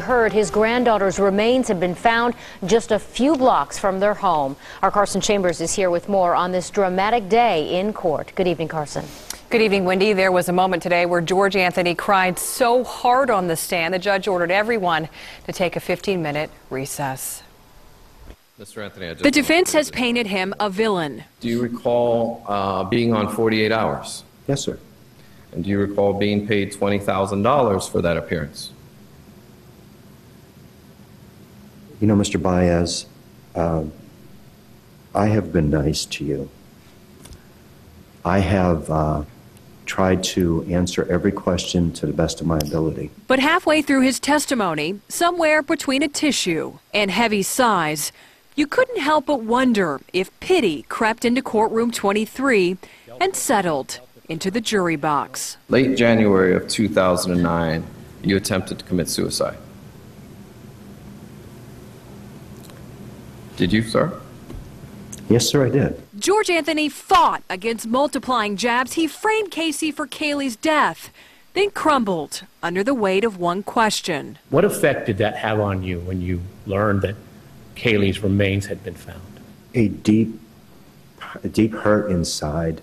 Heard his granddaughter's remains have been found just a few blocks from their home. Our Carson Chambers is here with more on this dramatic day in court. Good evening, Carson. Good evening, Wendy. There was a moment today where George Anthony cried so hard on the stand, the judge ordered everyone to take a 15-minute recess. Mr. Anthony, the defense has painted him a villain. Do you recall being on 48 hours? Yes, sir. And do you recall being paid $20,000 for that appearance? You know, Mr. Baez, I have been nice to you. I have tried to answer every question to the best of my ability. But halfway through his testimony, somewhere between a tissue and heavy sighs, you couldn't help but wonder if pity crept into courtroom 23 and settled into the jury box. Late January of 2009, you attempted to commit suicide. Did you, sir? Yes, sir, I did. George Anthony fought against multiplying jabs. He framed Casey for Kaylee's death, then crumbled under the weight of one question. What effect did that have on you when you learned that Kaylee's remains had been found? A deep hurt inside,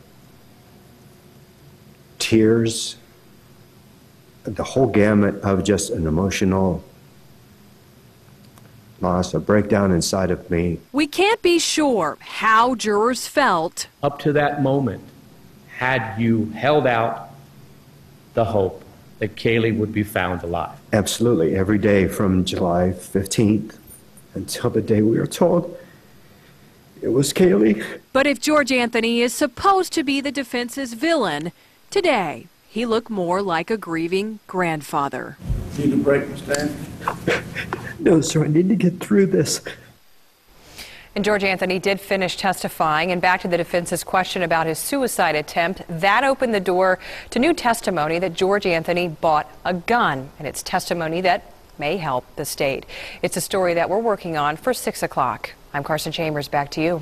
tears, the whole gamut of just an emotional loss, a breakdown inside of me. We can't be sure how jurors felt. Up to that moment, had you held out the hope that Kaylee would be found alive? Absolutely. Every day from July 15th until the day we were told it was Kaylee. But if George Anthony is supposed to be the defense's villain, today he looked more like a grieving grandfather. Need a break, Stan? No, sir, I need to get through this. And George Anthony did finish testifying, and back to the defense's question about his suicide attempt, that opened the door to new testimony that George Anthony bought a gun, and it's testimony that may help the state. It's a story that we're working on for 6 o'clock. I'm Carson Chambers, back to you.